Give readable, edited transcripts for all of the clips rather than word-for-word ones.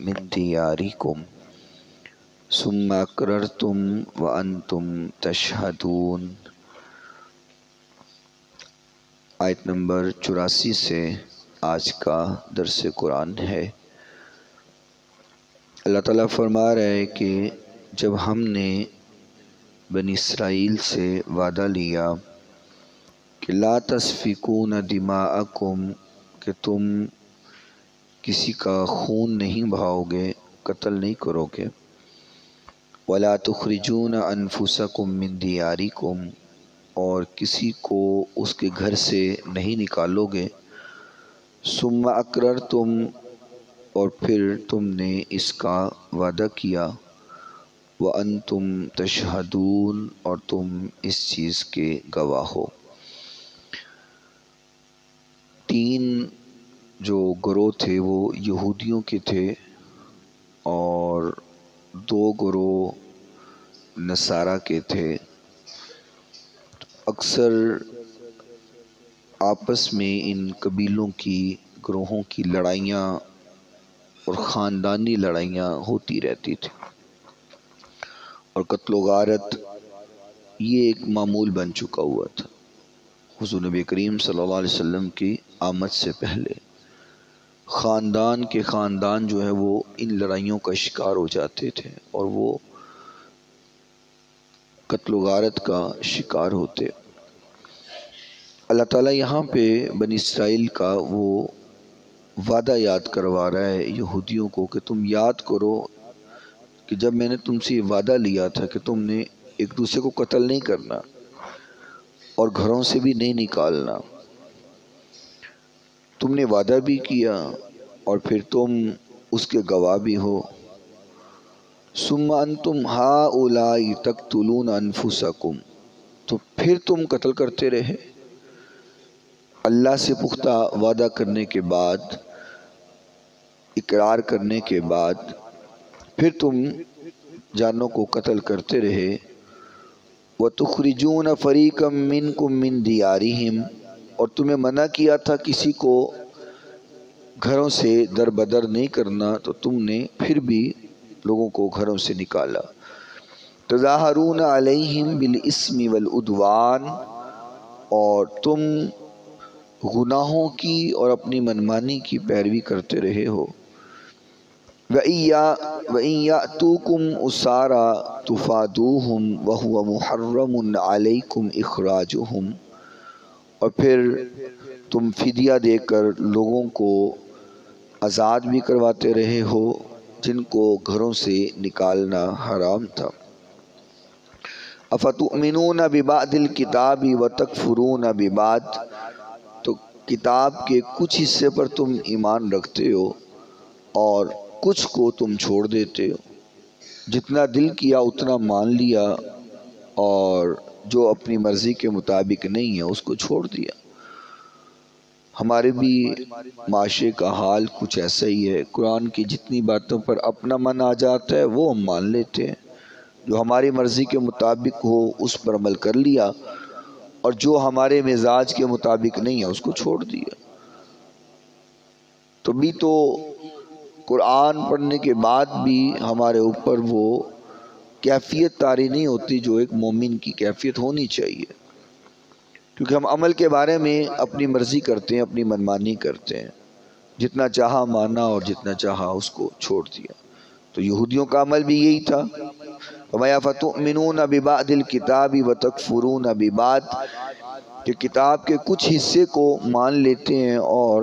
من دیارکم ثم اقررتم وانتم تشہدون۔ آیت نمبر 84 سے آج کا درس قرآن ہے۔ اللہ تعالیٰ فرما رہا ہے کہ جب ہم نے بنی اسرائیل سے وعدہ لیا کہ لا تسفکون دماءکم، کہ تم کسی کا خون نہیں بہاؤ گے، قتل نہیں کرو گے، ولا تخرجون انفسکم من دیارکم، اور کسی کو اس کے گھر سے نہیں نکالو گے، ثم اقررتم، اور پھر تم نے اس کا وعدہ کیا، وانتم تشہدون، اور تم اس چیز کے گواہ ہو۔ تین جو گروہ تھے وہ یہودیوں کے تھے اور دو گروہ نصارہ کے تھے۔ اکثر آپس میں ان قبیلوں کی گروہوں کی لڑائیاں اور خاندانی لڑائیاں ہوتی رہتی تھی، اور قتل و غارت یہ ایک معمول بن چکا ہوا تھا۔ حضور نبی کریم صلی اللہ علیہ وسلم کی آمد سے پہلے خاندان کے خاندان جو ہے وہ ان لڑائیوں کا شکار ہو جاتے تھے اور وہ قتل و غارت کا شکار ہوتے۔ اللہ تعالیٰ یہاں پہ بنی اسرائیل کا وہ وعدہ یاد کروا رہا ہے یہودیوں کو کہ تم یاد کرو کہ جب میں نے تم سے یہ وعدہ لیا تھا کہ تم نے ایک دوسرے کو قتل نہیں کرنا اور گھروں سے بھی نہیں نکالنا، تم نے وعدہ بھی کیا اور پھر تم اس کے گواہ بھی ہو۔ ثم انتم ہؤلاء تقتلون انفسکم، تو پھر تم قتل کرتے رہے۔ اللہ سے پختہ وعدہ کرنے کے بعد، اقرار کرنے کے بعد پھر تم جانوں کو قتل کرتے رہے۔ وَتُخْرِجُونَ فَرِيقًا مِّنكُم مِّن دِيَارِهِمْ، اور تمہیں منع کیا تھا کسی کو گھروں سے در بدر نہیں کرنا، تو تم نے پھر بھی لوگوں کو گھروں سے نکالا۔ تظاہرون علیہم بالاسم والعدوان، اور تم گناہوں کی اور اپنی منمانی کی پیروی کرتے رہے ہو۔ وَإِن يَأْتُوكُمْ أُسَارَىٰ تُفَادُوهُمْ وَهُوَ مُحَرَّمٌ عَلَيْكُمْ إِخْرَاجُهُمْ، اور پھر تم فدیہ دے کر لوگوں کو آزاد بھی کرواتے رہے ہو جن کو گھروں سے نکالنا حرام تھا۔ أَفَتُؤْمِنُونَ بِبَعْضِ الْكِتَابِ وَتَكْفُرُونَ بِبَعْضٍ، تو کتاب کے کچھ حصے پر تم ایمان رکھتے ہو اور کچھ کو تم چھوڑ دیتے ہو۔ جتنا دل کیا اتنا مان لیا اور جو اپنی مرضی کے مطابق نہیں ہے اس کو چھوڑ دیا۔ ہمارے بھی معاشرے کا حال کچھ ایسا ہی ہے۔ قرآن کی جتنی باتوں پر اپنا من آ جاتا ہے وہ ہم مان لیتے ہیں، جو ہماری مرضی کے مطابق ہو اس پر عمل کر لیا، اور جو ہمارے مزاج کے مطابق نہیں ہے اس کو چھوڑ دیا۔ تو بھی تو قرآن پڑھنے کے بعد بھی ہمارے اوپر وہ کیفیت طاری نہیں ہوتی جو ایک مومن کی کیفیت ہونی چاہیے، کیونکہ ہم عمل کے بارے میں اپنی مرضی کرتے ہیں، اپنی منمانی کرتے ہیں، جتنا چاہا مانا اور جتنا چاہا اس کو چھوڑ دیا۔ تو یہودیوں کا عمل بھی یہی تھا۔ وَيَفَتُؤْمِنُونَ بِبَعْضِ الْكِتَابِ وَتَكْفُرُونَ بِبَعْضٍ، کہ کتاب کے کچھ حصے کو مان لیتے ہیں اور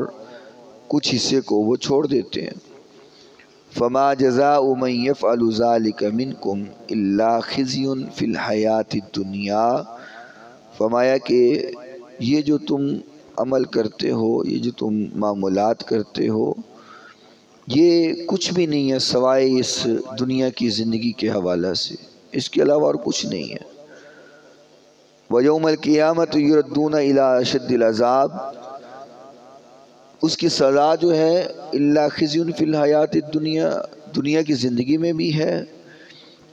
کچھ حصے کو وہ چھوڑ دیتے ہیں۔ فَمَا جَزَاءُ مَن يَفْعَلُ ذَلِكَ مِنكُمْ إِلَّا خِزْيٌ فِي الْحَيَاةِ الدُّنْيَا، فرمایا کہ یہ جو تم عمل کرتے ہو، یہ جو تم معمولات کرتے ہو، یہ کچھ بھی نہیں ہے سوائے اس دنیا کی زندگی کے حوالہ سے، اس کے علاوہ اور کچھ نہیں ہے۔ وَيَوْمَ الْقِيَامَةِ يُرَدُّونَ إِلَىٰ أَشَدِّ الْعَذَابِ، اس کی سزا جو ہے إِلَّا خِزْيٌ فِي الْحَيَاةِ الدُّنْيَا، دنیا کی زندگی میں بھی ہے۔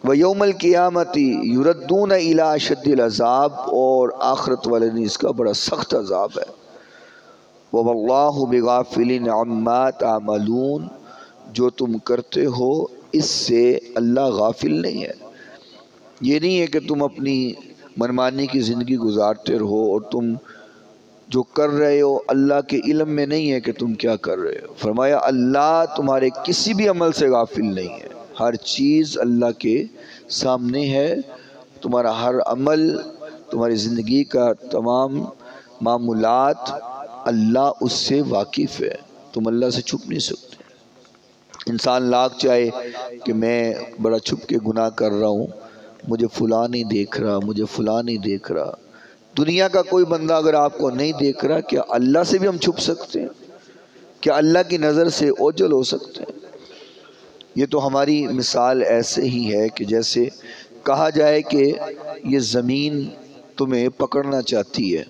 وَيَوْمَ الْقِيَامَةِ يُرَدُّونَ إِلَىٰ أَشَدِّ الْعَذَابِ، اور آخرت والے دن اس کا بڑا سخت عذاب ہے۔ وَمَا اللَّهُ بِغَافِلٍ عَمَّا تَعْمَلُونَ، جو تم کرتے ہو اس سے اللہ غافل نہیں ہے۔ یہ نہیں ہے کہ تم اپنی منمانی کی زندگی گزارتے رہو اور تم جو کر رہے ہو اللہ کے علم میں نہیں ہے کہ تم کیا کر رہے ہو۔ فرمایا اللہ تمہارے کسی بھی عمل سے غافل نہیں ہے، ہر چیز اللہ کے سامنے ہے، تمہارا ہر عمل، تمہاری زندگی کا تمام معمولات اللہ اس سے واقف ہے، تم اللہ سے چھپ نہیں سکتے۔ انسان لاکھ چاہے کہ میں بڑا چھپ کے گناہ کر رہا ہوں، مجھے فلاں نہیں دیکھ رہا، مجھے فلاں نہیں دیکھ رہا، دنیا کا کوئی بندہ اگر آپ کو نہیں دیکھ رہا، کیا اللہ سے بھی ہم چھپ سکتے ہیں؟ کیا اللہ کی نظر سے اوجھل ہو سکتے ہیں؟ یہ تو ہماری مثال ایسے ہی ہے کہ جیسے کہا جائے کہ یہ زمین تمہیں پکڑنا چاہتی ہے،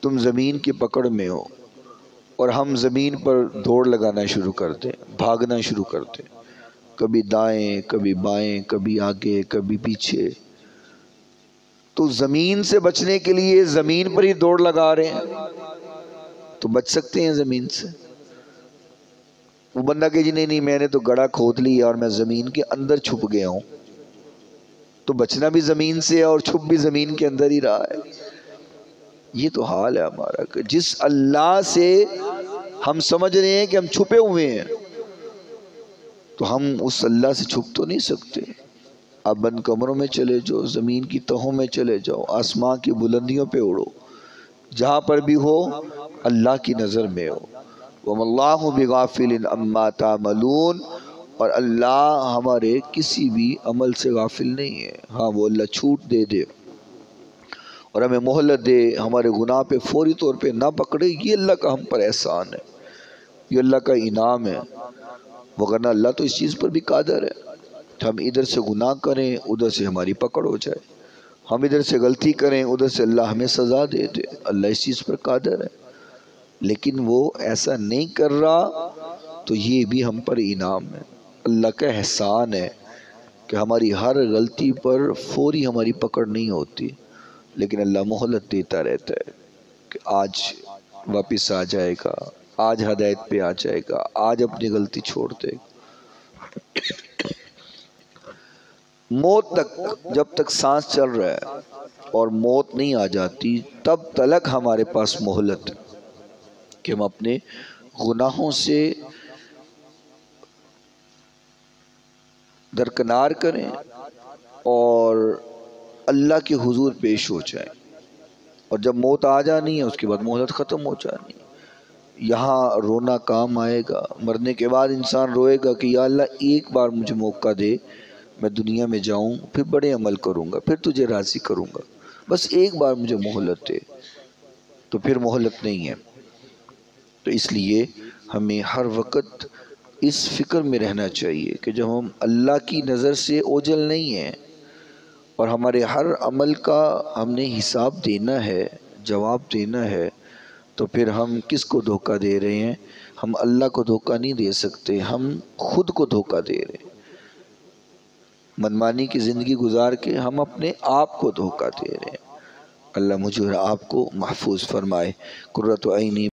تم زمین کی پکڑ میں ہو اور ہم زمین پر دوڑ لگانا شروع کرتے، بھاگنا شروع کرتے، کبھی دائیں کبھی بائیں، کبھی آگے کبھی پیچھے۔ تو زمین سے بچنے کے لیے زمین پر ہی دوڑ لگا رہے ہیں، تو بچ سکتے ہیں زمین سے؟ وہ بندہ کہ جی نہیں میں نے تو گڑھا کھود لیا اور میں زمین کے اندر چھپ گیا ہوں، تو بچنا بھی زمین سے اور چھپ بھی زمین کے اندر ہی رہا ہے۔ یہ تو حال ہے ہمارا کہ جس اللہ سے ہم سمجھ رہے ہیں کہ ہم چھپے ہوئے ہیں، تو ہم اس اللہ سے چھپ تو نہیں سکتے۔ آپ بند کمروں میں چلے جاؤ، زمین کی تہوں میں چلے جاؤ، آسمان کی بلندیوں پہ اڑو، جہاں پر بھی ہو اللہ کی نظر میں ہو۔ وَمَا اللَّهُ بِغَافِلٍ عَمَّا تَعْمَلُونَ، اور اللہ ہمارے کسی بھی عمل سے غافل نہیں ہے۔ ہاں وہ اللہ چھوٹ دے دے اور ہمیں مہلت دے، ہمارے گناہ پہ فوری طور پہ نہ پکڑے، یہ اللہ کا ہم پر احسان ہے، یہ اللہ کا انعام ہے، وگرنہ اللہ تو اس چیز پر بھی قادر ہے۔ ہم ادھر سے گناہ کریں ادھر سے ہماری پکڑ ہو جائے، ہم ادھر سے غلطی کریں ادھر سے اللہ ہمیں سزا دے دے، اللہ اس چیز پر قادر ہے، لیکن وہ ایسا نہیں کر رہا، تو یہ بھی ہم پر انعام ہے، اللہ کا احسان ہے کہ ہماری ہر غلطی پر فوری ہماری پکڑ نہیں ہوتی، لیکن اللہ مہلت دیتا رہتا ہے کہ آج واپس آ جائے گا، آج ہدایت پہ آ جائے گا، آج اپنی غلطی چھوڑ دے گا۔ موت تک، جب تک سانس چل رہا ہے اور موت نہیں آ جاتی تب تلک ہمارے پاس مہلت کہ ہم اپنے گناہوں سے درکنار کریں اور اللہ کے حضور پیش ہو جائیں، اور جب موت آ جانی ہے اس کے بعد مہلت ختم ہو جانی ہے۔ یہاں رونا کام آئے گا، مرنے کے بعد انسان روئے گا کہ یا اللہ ایک بار مجھے موقع دے، میں دنیا میں جاؤں پھر بڑے عمل کروں گا، پھر تجھے راضی کروں گا، بس ایک بار مجھے مہلت دے، تو پھر مہلت نہیں ہے۔ تو اس لیے ہمیں ہر وقت اس فکر میں رہنا چاہیے کہ جب ہم اللہ کی نظر سے اوجھل نہیں ہیں اور ہمارے ہر عمل کا ہم نے حساب دینا ہے، جواب دینا ہے، تو پھر ہم کس کو دھوکہ دے رہے ہیں؟ ہم اللہ کو دھوکہ نہیں دے سکتے، ہم خود کو دھوکہ دے رہے ہیں۔ منمانی کی زندگی گزار کے ہم اپنے آپ کو دھوکہ دے رہے ہیں۔ اللہ مجھے اور آپ کو محفوظ فرمائے۔ قرۃ عینی